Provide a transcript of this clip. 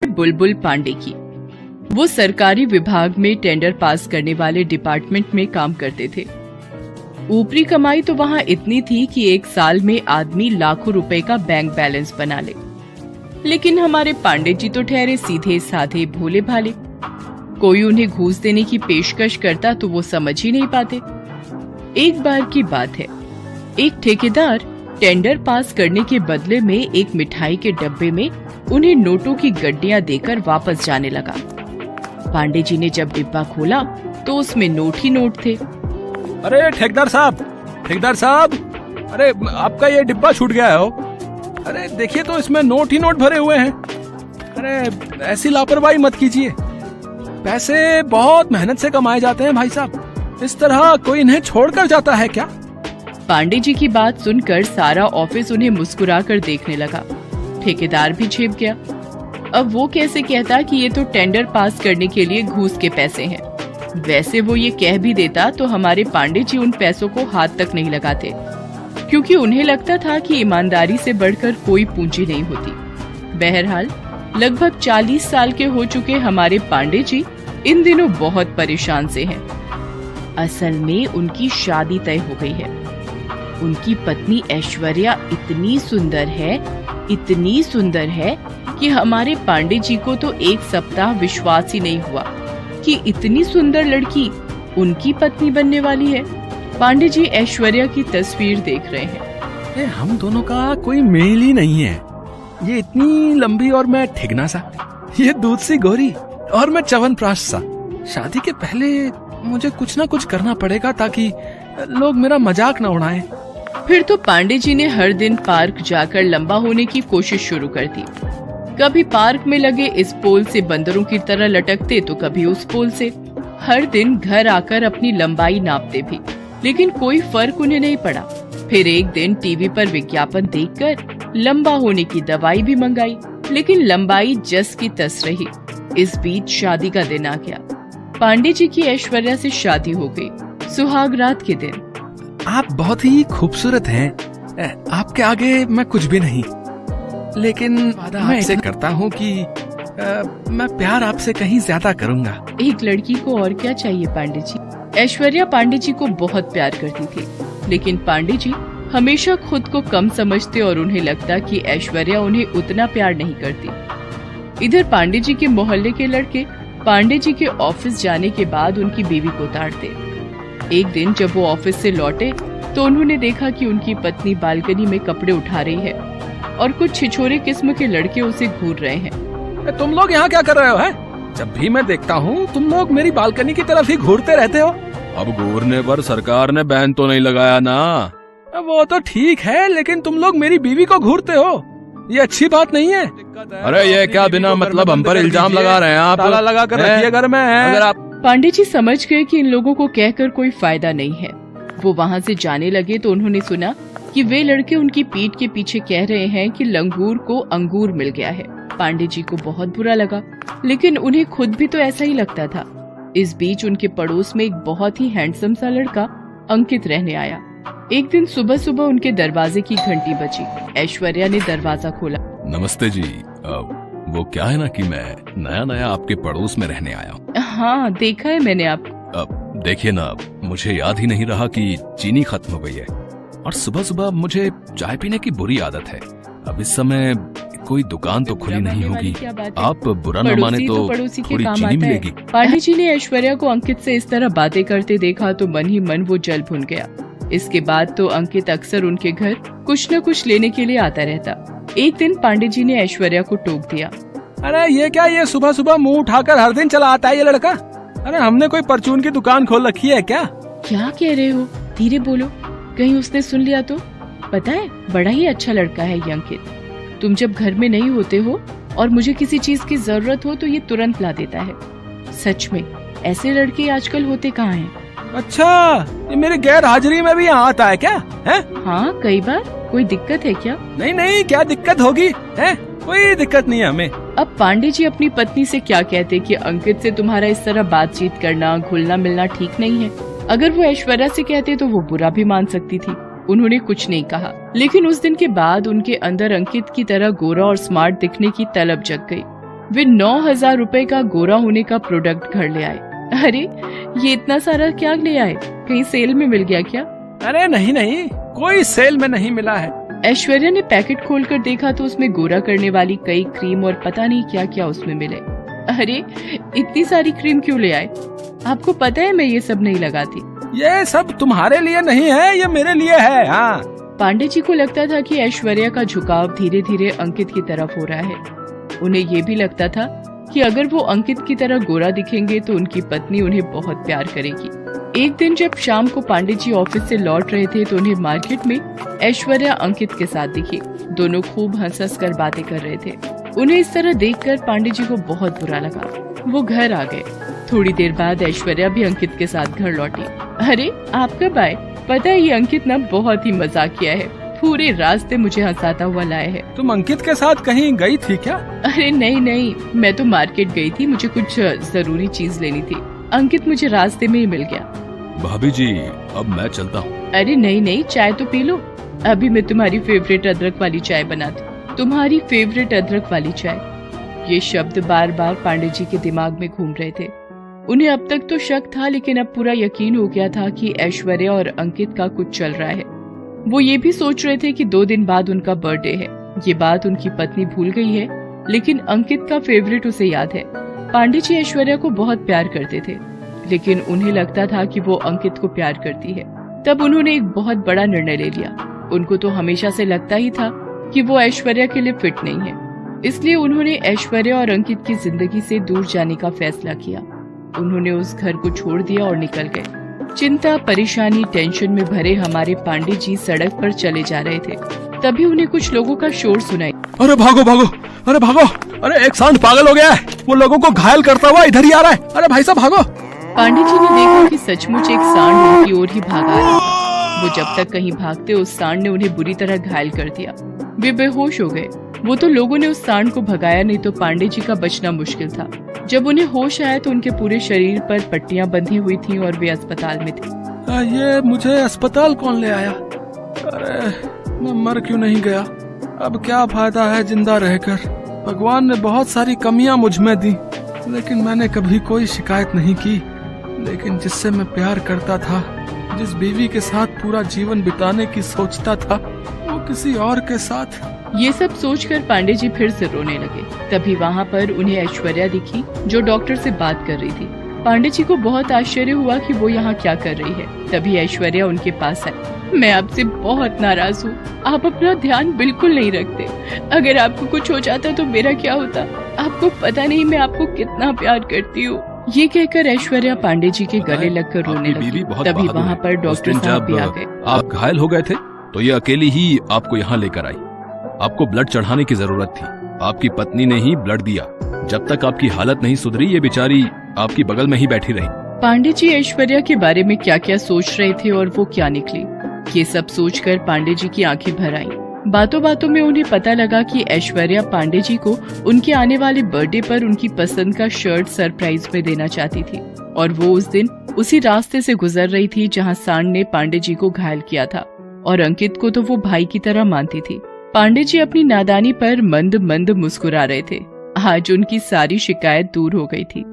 बुलबुल पांडे की। वो सरकारी विभाग में टेंडर पास करने वाले डिपार्टमेंट में काम करते थे। ऊपरी कमाई तो वहाँ इतनी थी कि एक साल में आदमी लाखों रुपए का बैंक बैलेंस बना ले। लेकिन हमारे पांडे जी तो ठहरे सीधे साधे भोले भाले। कोई उन्हें घूस देने की पेशकश करता तो वो समझ ही नहीं पाते। एक बार की बात है, एक ठेकेदार टेंडर पास करने के बदले में एक मिठाई के डब्बे में उन्हें नोटों की गड्डियां देकर वापस जाने लगा। पांडे जी ने जब डिब्बा खोला तो उसमें नोट ही नोट थे। अरे ठेकेदार साहब, अरे आपका ये डिब्बा छूट गया है। अरे देखिए तो इसमें नोट ही नोट भरे हुए हैं। अरे ऐसी लापरवाही मत कीजिए, पैसे बहुत मेहनत से कमाए जाते हैं भाई साहब, इस तरह कोई इन्हें छोड़कर जाता है क्या? पांडे जी की बात सुनकर सारा ऑफिस उन्हें मुस्कुराकर देखने लगा। ठेकेदार भी छिप गया। अब वो कैसे कहता कि ये तो टेंडर पास करने के लिए घूस के पैसे हैं। वैसे वो ये कह भी देता तो हमारे पांडे जी उन पैसों को हाथ तक नहीं लगाते, क्योंकि उन्हें लगता था कि ईमानदारी से बढ़कर कोई पूंजी नहीं होती। बहरहाल लगभग 40 साल के हो चुके हमारे पांडे जी इन दिनों बहुत परेशान से हैं। असल में उनकी शादी तय हो गई है। उनकी पत्नी ऐश्वर्या इतनी सुंदर है कि हमारे पांडे जी को तो एक सप्ताह विश्वास ही नहीं हुआ कि इतनी सुंदर लड़की उनकी पत्नी बनने वाली है। पांडे जी ऐश्वर्या की तस्वीर देख रहे हैं। हम दोनों का कोई मेल ही नहीं है। ये इतनी लंबी और मैं ठिगना सा, ये दूध सी गोरी और मैं च्यवनप्राश सा। शादी के पहले मुझे कुछ ना कुछ करना पड़ेगा ताकि लोग मेरा मजाक न उड़ाएं। फिर तो पांडे जी ने हर दिन पार्क जाकर लंबा होने की कोशिश शुरू कर दी। कभी पार्क में लगे इस पोल से बंदरों की तरह लटकते तो कभी उस पोल से। हर दिन घर आकर अपनी लंबाई नापते भी, लेकिन कोई फर्क उन्हें नहीं पड़ा। फिर एक दिन टीवी पर विज्ञापन देखकर लंबा होने की दवाई भी मंगाई, लेकिन लंबाई जस की तस रही। इस बीच शादी का दिन आ गया। पांडे जी की ऐश्वर्या से शादी हो गई, सुहाग रात के दिन। आप बहुत ही खूबसूरत हैं, आपके आगे मैं कुछ भी नहीं, लेकिन मैं ऐसे करता हूँ कि मैं प्यार आपसे कहीं ज्यादा करूँगा। एक लड़की को और क्या चाहिए पांडे जी। ऐश्वर्या पांडे जी को बहुत प्यार करती थी, लेकिन पांडे जी हमेशा खुद को कम समझते और उन्हें लगता कि ऐश्वर्या उन्हें उतना प्यार नहीं करती। इधर पांडे जी के मोहल्ले के लड़के पांडे जी के ऑफिस जाने के बाद उनकी बीवी को ताड़ते। एक दिन जब वो ऑफिस से लौटे तो उन्होंने देखा कि उनकी पत्नी बालकनी में कपड़े उठा रही है और कुछ छिछोरे किस्म के लड़के उसे घूर रहे हैं। तुम लोग यहाँ क्या कर रहे हो है? जब भी मैं देखता हूँ तुम लोग मेरी बालकनी की तरफ ही घूरते रहते हो। अब घूरने पर सरकार ने बैन तो नहीं लगाया ना? वो तो ठीक है, लेकिन तुम लोग मेरी बीवी को घूरते हो, ये अच्छी बात नहीं है। अरे ये क्या बिना मतलब हम पर इल्जाम लगा रहे हैं आप? ताला लगा कर रखिए घर में। अगर आप पांडे जी समझ गए कि इन लोगों को कहकर कोई फायदा नहीं है। वो वहाँ से जाने लगे तो उन्होंने सुना कि वे लड़के उनकी पीठ के पीछे कह रहे हैं कि लंगूर को अंगूर मिल गया है। पांडे जी को बहुत बुरा लगा, लेकिन उन्हें खुद भी तो ऐसा ही लगता था। इस बीच उनके पड़ोस में एक बहुत ही हैंडसम सा लड़का अंकित रहने आया। एक दिन सुबह सुबह उनके दरवाजे की घंटी बजी। ऐश्वर्या ने दरवाजा खोला। नमस्ते जी, वो क्या है ना कि मैं नया आपके पड़ोस में रहने आया हूँ। हाँ देखा है मैंने आपको। देखिए ना, मुझे याद ही नहीं रहा कि चीनी खत्म हो गई है और सुबह सुबह मुझे चाय पीने की बुरी आदत है। अब इस समय कोई दुकान तो खुली नहीं होगी, आप बुरा न माने तो थोड़ी चीनी मिलेगी। पांडे जी ने ऐश्वर्या को अंकित से इस तरह बातें करते देखा तो मन ही मन वो जल भुन गया। इसके बाद तो अंकित अक्सर उनके घर कुछ न कुछ लेने के लिए आता रहता। एक दिन पांडे जी ने ऐश्वर्या को टोक दिया। अरे ये क्या, ये सुबह सुबह मुंह उठाकर हर दिन चला आता है ये लड़का? अरे हमने कोई परचून की दुकान खोल रखी है क्या? क्या कह रहे हो? धीरे बोलो, कहीं उसने सुन लिया तो। पता है बड़ा ही अच्छा लड़का है ये अंकित। तुम जब घर में नहीं होते हो और मुझे किसी चीज की जरूरत हो तो ये तुरंत ला देता है। सच में ऐसे लड़के आजकल होते कहाँ हैं? अच्छा, ये मेरे गैर हाजिरी में भी यहाँ आता है क्या? है? हाँ कई बार। कोई दिक्कत है क्या? नहीं, क्या दिक्कत होगी है? कोई दिक्कत नहीं है हमें। अब पांडे जी अपनी पत्नी से क्या कहते कि अंकित से तुम्हारा इस तरह बातचीत करना, घुलना मिलना ठीक नहीं है। अगर वो ऐश्वर्या से कहते तो वो बुरा भी मान सकती थी। उन्होंने कुछ नहीं कहा, लेकिन उस दिन के बाद उनके अंदर अंकित की तरह गोरा और स्मार्ट दिखने की तलब जग गई। वे 9,000 रुपए का गोरा होने का प्रोडक्ट घर ले आए। अरे ये इतना सारा क्या ले आए, कहीं सेल में मिल गया क्या? अरे नहीं नहीं, कोई सेल में नहीं मिला है। ऐश्वर्या ने पैकेट खोलकर देखा तो उसमें गोरा करने वाली कई क्रीम और पता नहीं क्या क्या उसमें मिले। अरे इतनी सारी क्रीम क्यों ले आए? आपको पता है मैं ये सब नहीं लगाती। ये सब तुम्हारे लिए नहीं है, ये मेरे लिए है। हाँ। पांडे जी को लगता था कि ऐश्वर्या का झुकाव धीरे धीरे अंकित की तरफ हो रहा है। उन्हें ये भी लगता था कि अगर वो अंकित की तरह गोरा दिखेंगे तो उनकी पत्नी उन्हें बहुत प्यार करेगी। एक दिन जब शाम को पांडे जी ऑफिस से लौट रहे थे तो उन्हें मार्केट में ऐश्वर्या अंकित के साथ दिखी। दोनों खूब हंस कर बातें कर रहे थे। उन्हें इस तरह देखकर पांडे जी को बहुत बुरा लगा। वो घर आ गए। थोड़ी देर बाद ऐश्वर्या भी अंकित के साथ घर लौटी। अरे आप कब आए? पता है ये अंकित ना बहुत ही मजाकिया है, पूरे रास्ते मुझे हंसाता हुआ लाया है। तुम अंकित के साथ कहीं गई थी क्या? अरे नहीं नहीं, मैं तो मार्केट गई थी, मुझे कुछ जरूरी चीज लेनी थी। अंकित मुझे रास्ते में ही मिल गया। भाभी जी अब मैं चलता हूँ। अरे नहीं नहीं, चाय तो पी लो। अभी मैं तुम्हारी फेवरेट अदरक वाली चाय बनाती हूँ। तुम्हारी फेवरेट अदरक वाली चाय, ये शब्द बार बार पांडे जी के दिमाग में घूम रहे थे। उन्हें अब तक तो शक था, लेकिन अब पूरा यकीन हो गया था कि ऐश्वर्या और अंकित का कुछ चल रहा है। वो ये भी सोच रहे थे कि 2 दिन बाद उनका बर्थडे है। ये बात उनकी पत्नी भूल गई है, लेकिन अंकित का फेवरेट उसे याद है। पांडे जी ऐश्वर्या को बहुत प्यार करते थे, लेकिन उन्हें लगता था कि वो अंकित को प्यार करती है। तब उन्होंने एक बहुत बड़ा निर्णय ले लिया। उनको तो हमेशा से लगता ही था कि वो ऐश्वर्या के लिए फिट नहीं है, इसलिए उन्होंने ऐश्वर्या और अंकित की जिंदगी से दूर जाने का फैसला किया। उन्होंने उस घर को छोड़ दिया और निकल गए। चिंता, परेशानी, टेंशन में भरे हमारे पांडे जी सड़क पर चले जा रहे थे। तभी उन्हें कुछ लोगों का शोर सुनाई। अरे भागो भागो, अरे भागो, अरे एक सांड पागल हो गया है, वो लोगों को घायल करता हुआ इधर ही आ रहा है। अरे भाई साहब भागो। पांडे जी ने देखा कि सचमुच एक सांड उनकी ओर ही भागा रहा था। वो जब तक कहीं भागते उस सांड ने उन्हें बुरी तरह घायल कर दिया। वे बेहोश हो गए। वो तो लोगों ने उस सांड को भगाया, नहीं तो पांडे जी का बचना मुश्किल था। जब उन्हें होश आया तो उनके पूरे शरीर पर पट्टियां बंधी हुई थीं और वे अस्पताल में थे। ये मुझे अस्पताल कौन ले आया? अरे मैं मर क्यों नहीं गया? अब क्या फायदा है जिंदा रहकर? भगवान ने बहुत सारी कमियां मुझ में दी, लेकिन मैंने कभी कोई शिकायत नहीं की। लेकिन जिससे मैं प्यार करता था, जिस बीवी के साथ पूरा जीवन बिताने की सोचता था, वो किसी और के साथ। ये सब सोचकर पांडे जी फिर से रोने लगे। तभी वहाँ पर उन्हें ऐश्वर्या दिखी, जो डॉक्टर से बात कर रही थी। पांडे जी को बहुत आश्चर्य हुआ कि वो यहाँ क्या कर रही है। तभी ऐश्वर्या उनके पास आई। मैं आपसे बहुत नाराज हूँ, आप अपना ध्यान बिल्कुल नहीं रखते। अगर आपको कुछ हो जाता तो मेरा क्या होता? आपको पता नहीं मैं आपको कितना प्यार करती हूँ। ये कहकर ऐश्वर्या पांडे जी के गले लगकर रोने लगी। तभी वहाँ पर डॉक्टर साहब भी आ गए। आप घायल हो गए थे तो ये अकेली ही आपको यहाँ लेकर आई। आपको ब्लड चढ़ाने की जरूरत थी, आपकी पत्नी ने ही ब्लड दिया। जब तक आपकी हालत नहीं सुधरी, ये बेचारी आपकी बगल में ही बैठी रही। पांडे जी ऐश्वर्या के बारे में क्या क्या सोच रहे थे और वो क्या निकली, ये सब सोचकर पांडे जी की आंखें भर आईं। बातों बातों में उन्हें पता लगा कि ऐश्वर्या पांडे जी को उनके आने वाले बर्थडे पर उनकी पसंद का शर्ट सरप्राइज में देना चाहती थी, और वो उस दिन उसी रास्ते से गुजर रही थी जहाँ सांड ने पांडे जी को घायल किया था, और अंकित को तो वो भाई की तरह मानती थी। पांडे जी अपनी नादानी पर मंद मंद मुस्कुरा रहे थे। आज उनकी सारी शिकायत दूर हो गई थी।